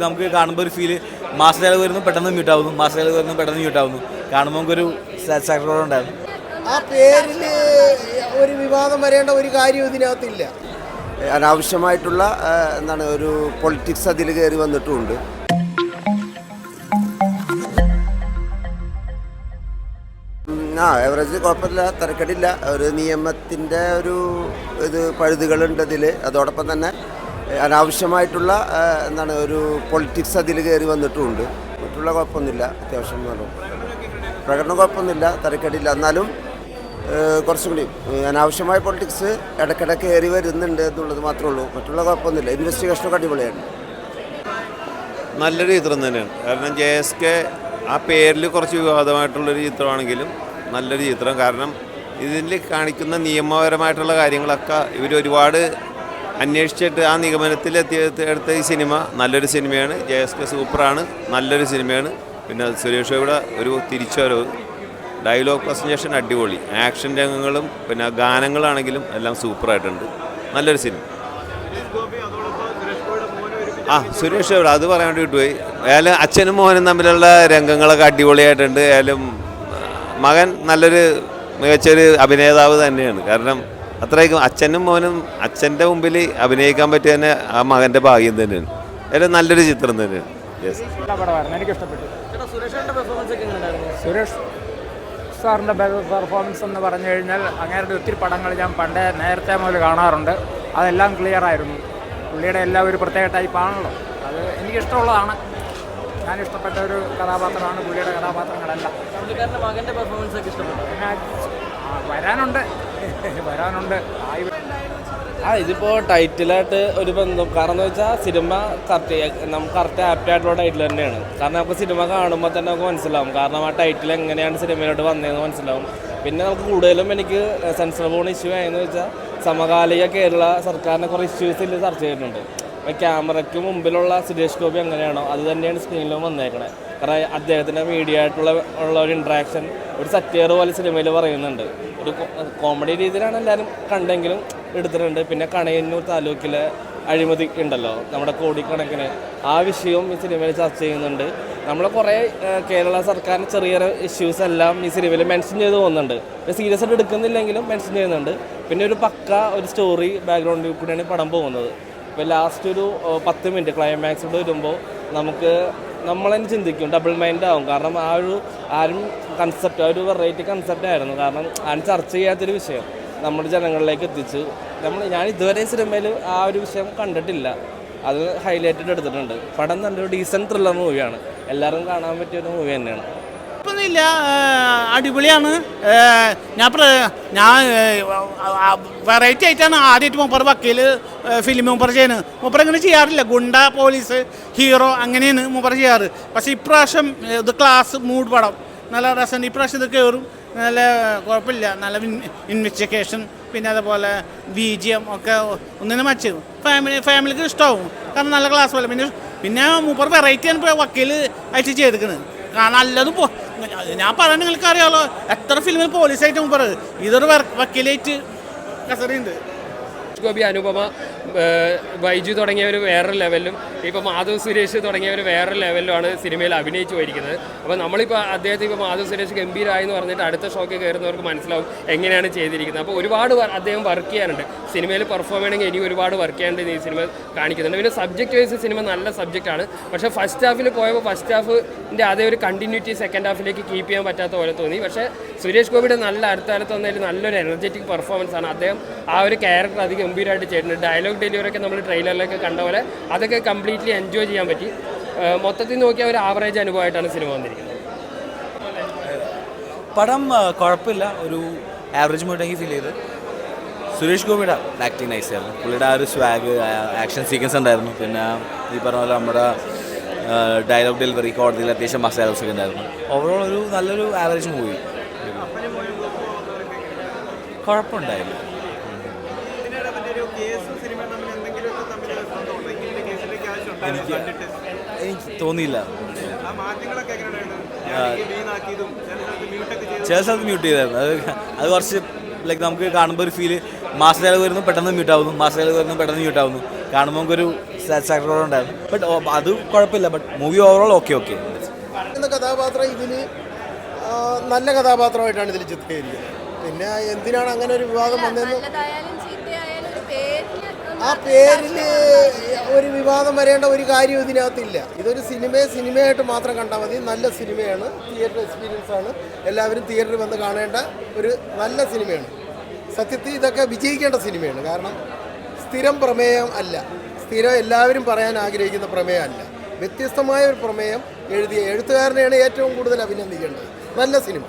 നമുക്ക് കാണുമ്പോൾ ഒരു ഫീല് മാസ് ഡയലോഗ് വരുന്നു പെട്ടെന്ന് മ്യൂട്ടാവുന്നു, മാസ് ഡയലോഗ് വരുന്നു പെട്ടെന്ന് മ്യൂട്ടാവുന്നു. കാണുമ്പോൾ നമുക്കൊരു സാറ്റിസ്ഫാക്ഷൻ ഉണ്ടായിരുന്നു. ആ പേരിൽ ഒരു വിവാദം വരേണ്ട ഒരു കാര്യം ഇതിനകത്തില്ല. അനാവശ്യമായിട്ടുള്ള എന്താണ് ഒരു പൊളിറ്റിക്സ് അതിൽ കയറി വന്നിട്ടുമുണ്ട്. എവറേജ് കുഴപ്പമില്ല, തിരക്കടില്ല. ഒരു നിയമത്തിൻ്റെ ഒരു ഇത് പഴുതുകളുണ്ട് അതിൽ. അതോടൊപ്പം തന്നെ അനാവശ്യമായിട്ടുള്ള എന്താണ് ഒരു പൊളിറ്റിക്സ് അതിൽ കയറി വന്നിട്ടുമുണ്ട്. മറ്റുള്ള കുഴപ്പമൊന്നുമില്ല. അത്യാവശ്യം പ്രകടനം കുഴപ്പമൊന്നുമില്ല, തിരക്കടില്ല. എന്നാലും കുറച്ചും കൂടി അനാവശ്യമായ പൊളിറ്റിക്സ് ഇടയ്ക്കിടയ്ക്ക് കയറി വരുന്നുണ്ട് എന്നുള്ളത് മാത്രമേ ഉള്ളൂ. മറ്റുള്ള കുഴപ്പമൊന്നുമില്ല. ഇൻവെസ്റ്റിഗേഷനൊക്കെ അടിപൊളിയാണ്. നല്ലൊരു ചിത്രം തന്നെയാണ്. കാരണം JSK ആ പേരിൽ കുറച്ച് വിവാദമായിട്ടുള്ളൊരു ചിത്രമാണെങ്കിലും നല്ലൊരു ചിത്രം. കാരണം ഇതിൽ കാണിക്കുന്ന നിയമപരമായിട്ടുള്ള കാര്യങ്ങളൊക്കെ ഇവരൊരുപാട് അന്വേഷിച്ചിട്ട് ആ നിഗമനത്തിൽ എടുത്ത ഈ സിനിമ നല്ലൊരു സിനിമയാണ്. JSK സൂപ്പറാണ്, നല്ലൊരു സിനിമയാണ്. പിന്നെ സുരേഷ് ഗോപിയുടെ ഒരു തിരിച്ചുവരവ്, ഡയലോഗ് പ്രസൻറ്റേഷൻ അടിപൊളി, ആക്ഷൻ രംഗങ്ങളും പിന്നെ ഗാനങ്ങളാണെങ്കിലും എല്ലാം സൂപ്പറായിട്ടുണ്ട്. നല്ലൊരു സിനിമ. സുരേഷ് ഗോപി അത് പറയാൻ വേണ്ടി വിട്ടുപോയി. ഏതായാലും അച്ഛനും മോനും തമ്മിലുള്ള രംഗങ്ങളൊക്കെ അടിപൊളിയായിട്ടുണ്ട്. ഏതായാലും മകൻ നല്ലൊരു മികച്ചൊരു അഭിനേതാവ് തന്നെയാണ്. കാരണം അത്രയ്ക്കും അച്ഛനും മോനും അച്ഛൻ്റെ മുമ്പിൽ അഭിനയിക്കാൻ പറ്റിയ തന്നെ ആ മകൻ്റെ ഭാഗ്യം തന്നെയാണ്. ഏതായാലും നല്ലൊരു ചിത്രം തന്നെയാണ്. എനിക്ക് ഇഷ്ടപ്പെട്ടു. സുരേഷ് സാറിൻ്റെ പെർഫോമൻസ് എന്ന് പറഞ്ഞു കഴിഞ്ഞാൽ അങ്ങേരുടെ ഒത്തിരി പടങ്ങൾ ഞാൻ നേരത്തെ മുതൽ കാണാറുണ്ട്. അതെല്ലാം ക്ലിയർ ആയിരുന്നു. പുള്ളിയുടെ എല്ലാം ഒരു പ്രത്യേക ടൈപ്പാണല്ലോ. അത് എനിക്കിഷ്ടമുള്ളതാണ്. ഞാൻ ഇഷ്ടപ്പെട്ട ഒരു കഥാപാത്രമാണ് പുള്ളിയുടെ കഥാപാത്രങ്ങളെല്ലാം. പുള്ളിക്കാരൻ്റെ മകൻ്റെ പെർഫോമൻസ് ഒക്കെ ഇഷ്ടപ്പെട്ടു. പിന്നെ വരാനുണ്ട്. ഇതിപ്പോൾ ടൈറ്റിലായിട്ട് ഒരു ബന്ധം. കാരണം എന്ന് വെച്ചാൽ സിനിമ കറക്റ്റ് ആപ്റ്റായിട്ടുള്ള ടൈറ്റിൽ തന്നെയാണ്. കാരണം നമുക്ക് സിനിമ കാണുമ്പോൾ തന്നെ നമുക്ക് മനസ്സിലാവും. കാരണം ആ ടൈറ്റിൽ എങ്ങനെയാണ് സിനിമയിലോട്ട് വന്നതെന്ന് മനസ്സിലാവും. പിന്നെ നമുക്ക് കൂടുതലും എനിക്ക് സെൻസർ ബോർഡ് ഇഷ്യൂ ആയെന്ന് വെച്ചാൽ സമകാലിക കേരള സർക്കാരിനെ കുറേ ഇഷ്യൂസ് ഇതിൽ ചർച്ച ചെയ്യുന്നുണ്ട്. അപ്പോൾ ക്യാമറയ്ക്ക് മുമ്പിലുള്ള സുരേഷ് ഗോപി എങ്ങനെയാണോ അത് തന്നെയാണ് സ്ക്രീനിലും വന്നേക്കണേ. കാരണം അദ്ദേഹത്തിൻ്റെ മീഡിയ ആയിട്ടുള്ള ഒരു ഇൻട്രാക്ഷൻ ഒരു സറ്റിയർ പോലെ സിനിമയിൽ പറയുന്നുണ്ട്. ഒരു കോമഡി രീതിയിലാണ് എല്ലാവരും കണ്ടെങ്കിലും എടുത്തിട്ടുണ്ട്. പിന്നെ കണയന്നൂർ താലൂക്കിലെ അഴിമതി ഉണ്ടല്ലോ, നമ്മുടെ കോടിക്കണക്കിന്, ആ വിഷയവും ഈ സിനിമയിൽ ചർച്ച ചെയ്യുന്നുണ്ട്. നമ്മൾ കുറേ കേരള സർക്കാരിന് ചെറിയ ഇഷ്യൂസ് എല്ലാം ഈ സിനിമയിൽ മെൻഷൻ ചെയ്ത് പോകുന്നുണ്ട്. സീരിയസ് ആയിട്ട് എടുക്കുന്നില്ലെങ്കിലും മെൻഷൻ ചെയ്യുന്നുണ്ട്. പിന്നെ ഒരു ഒരു സ്റ്റോറി ബാക്ക്ഗ്രൗണ്ടിൽ കൂടെയാണ് പടം പോകുന്നത്. ഇപ്പോൾ ലാസ്റ്റ് ഒരു 10 മിനിറ്റ് ക്ലൈമാക്സോട് വരുമ്പോൾ നമ്മൾ തന്നെ ചിന്തിക്കും, ഡബിൾ മൈൻഡ് ആവും. കാരണം ആരും കൺസെപ്റ്റ് ഒരു വെറൈറ്റി കൺസെപ്റ്റ് ആയിരുന്നു. കാരണം ആരും ചർച്ച ചെയ്യാത്തൊരു വിഷയം നമ്മുടെ ജനങ്ങളിലേക്ക് എത്തിച്ചു. ഞാൻ ഇതുവരെ സിനിമയിൽ ആ ഒരു വിഷയം കണ്ടിട്ടില്ല. അത് ഹൈലൈറ്റഡ് എടുത്തിട്ടുണ്ട്. പടം നല്ലൊരു ഡീസൻറ്റ് ത്രില്ലർ മൂവിയാണ്. എല്ലാവരും കാണാൻ പറ്റിയൊരു മൂവി തന്നെയാണ്. ില്ല അടിപൊളിയാണ്. ഞാൻ വെറൈറ്റി ആയിട്ടാണ് ആദ്യമായിട്ട് മൂപ്പർ വക്കീൽ ഫിലിം മൂപ്പർ ചെയ്യുന്നത്. മൂപ്പർ അങ്ങനെ ചെയ്യാറില്ല. ഗുണ്ട, പോലീസ്, ഹീറോ അങ്ങനെയാണ് മൂപ്പർ ചെയ്യാറ്. പക്ഷേ ഇപ്രാവശ്യം ഇത് ക്ലാസ് മൂഡ് പടം നല്ല രസം. ഇപ്രാവശ്യം ഇത് കയറും, നല്ല കുഴപ്പമില്ല. നല്ല ഇൻവെസ്റ്റിഗേഷൻ, പിന്നെ അതുപോലെ BGM ഒക്കെ ഒന്നിനും മച്ച് ഫാമിലിക്ക് ഇഷ്ടമാവും. കാരണം നല്ല ക്ലാസ് പോലെ. പിന്നെ മൂപ്പർ വെറൈറ്റിയാണ് ഇപ്പോൾ വക്കീൽ ആയിട്ട് ചെയ്തിരിക്കുന്നത്. നല്ലതും ഞാൻ പറയാൻ നിങ്ങൾക്ക് അറിയാമല്ലോ, എത്ര ഫിലിമിൽ പോലീസായിട്ട് മൂപ്പർ, ഇതൊരു വക്കീലായിട്ട് കസറിയുണ്ട്. ഗോപി, അനുപമ, ബൈജു തുടങ്ങിയവർ വേറൊരു ലെവലിലും ഇപ്പോൾ മാധവ് സുരേഷ് തുടങ്ങിയവർ വേറൊരു ലെവലിലുമാണ് സിനിമയിൽ അഭിനയിച്ചു പോയിരിക്കുന്നത്. അപ്പോൾ നമ്മളിപ്പോൾ അദ്ദേഹത്തെ ഇപ്പോൾ മാധവ് സുരേഷ് ഗംഭീരമായി എന്ന് പറഞ്ഞിട്ട് അടുത്ത ഷോക്ക് കയറുന്നവർക്ക് മനസ്സിലാവും എങ്ങനെയാണ് ചെയ്തിരിക്കുന്നത്. അപ്പോൾ ഒരുപാട് അദ്ദേഹം വർക്ക് ചെയ്യാനുണ്ട് സിനിമയിൽ. പെർഫോം ചെയ്യണമെങ്കിൽ ഇനി ഒരുപാട് വർക്ക് ചെയ്യാനുണ്ട് ഈ സിനിമ കാണിക്കുന്നുണ്ട്. പിന്നെ സബ്ജക്റ്റ് വൈസ് സിനിമ നല്ല സബ്ജക്റ്റാണ്. പക്ഷേ ഫസ്റ്റ് ഹാഫിൽ പോയപ്പോൾ ഫസ്റ്റ് ഹാഫിൻ്റെ അതേ ഒരു കണ്ടിന്യൂറ്റി സെക്കൻഡ് ഹാഫിലേക്ക് കീപ്പ് ചെയ്യാൻ പറ്റാത്ത പോലെ തോന്നി. പക്ഷേ സുരേഷ് ഗോപിയുടെ അടുത്ത കാലത്ത് വന്നതിൽ നല്ലൊരു എനർജറ്റിക് പെർഫോമൻസ് ആണ്. അദ്ദേഹം ആ ഒരു ക്യാരക്ടർ അധികം ഗംഭീരമായിട്ട് ചെയ്തിട്ടുണ്ട്. ഡയലോഗ് ഡെലിവറിയൊക്കെ നമ്മൾ ട്രെയിലറിലൊക്കെ കണ്ട പോലെ അതൊക്കെ കംപ്ലീറ്റ്ലി എൻജോയ് ചെയ്യാൻ പറ്റി. മൊത്തത്തിൽ നോക്കിയാൽ ഒരു ആവറേജ് അനുഭവമായിട്ടാണ് സിനിമ വന്നിരിക്കുന്നത്. പടം കുഴപ്പമില്ല, ഒരു ആവറേജ് മൂഡാക്കി ഫീൽ ചെയ്ത്. സുരേഷ് ഗോപിയുടെ ആക്ടിങ് നൈസ് ആയിരുന്നു. പുള്ളിയുടെ ആ ഒരു സ്വാഗ്, ആക്ഷൻ സീക്വൻസ് ഉണ്ടായിരുന്നു. പിന്നെ ഈ പറഞ്ഞ പോലെ നമ്മുടെ ഡയലോഗ് ഡെലിവറി കോടതിയിൽ അത്യാവശ്യം മസാലസ് ഒക്കെ ഉണ്ടായിരുന്നു. ഓവറോൾ ഒരു നല്ലൊരു ആവറേജ് മൂവി. കുഴപ്പമുണ്ടായില്ല. എനിക്ക് തോന്നിയില്ല. ചില സ്ഥലത്ത് മ്യൂട്ട് ചെയ്തായിരുന്നു. അത് കുറച്ച് ലൈക്ക് നമുക്ക് കാണുമ്പോൾ ഒരു ഫീല് മാസ് ഡയലോഗ് വരുന്നു പെട്ടെന്ന് മ്യൂട്ടാവുന്നു, മാസ് ഡയലോഗ് വരുന്നു പെട്ടെന്ന് മ്യൂട്ടാവുന്നു. കാണുമ്പോൾ നമുക്കൊരു സാറ്റിസ്ഫാക്ടറി ഉണ്ടായിരുന്നു. ബട്ട് അത് കുഴപ്പമില്ല. ബട്ട് മൂവി ഓവറോൾ ഓക്കെ എന്ന കഥാപാത്രം ഇതിൽ നല്ല കഥാപാത്രമായിട്ടാണ് ഇതിൽ ചിത്രീകരിക്കുന്നത്. പിന്നെ എന്തിനാണ് അങ്ങനെ ഒരു വിവാദം വന്നതെന്ന് ആ പേരിൽ ഒരു വിവാദം വരേണ്ട ഒരു കാര്യം ഇതിനകത്തില്ല. ഇതൊരു സിനിമയായിട്ട് മാത്രം കണ്ടാൽ മതി. നല്ല സിനിമയാണ്, തിയേറ്റർ എക്സ്പീരിയൻസ് ആണ്. എല്ലാവരും തിയേറ്ററിൽ വന്ന് കാണേണ്ട ഒരു നല്ല സിനിമയാണ്. സത്യത്തിൽ ഇതൊക്കെ വിജയിക്കേണ്ട സിനിമയാണ്. കാരണം സ്ഥിരം പ്രമേയം അല്ല, സ്ഥിരം എല്ലാവരും പറയാൻ ആഗ്രഹിക്കുന്ന പ്രമേയം അല്ല. വ്യത്യസ്തമായ ഒരു പ്രമേയം എഴുതിയ എഴുത്തുകാരനെയാണ് ഏറ്റവും കൂടുതൽ അഭിനന്ദിക്കേണ്ടത്. നല്ല സിനിമ.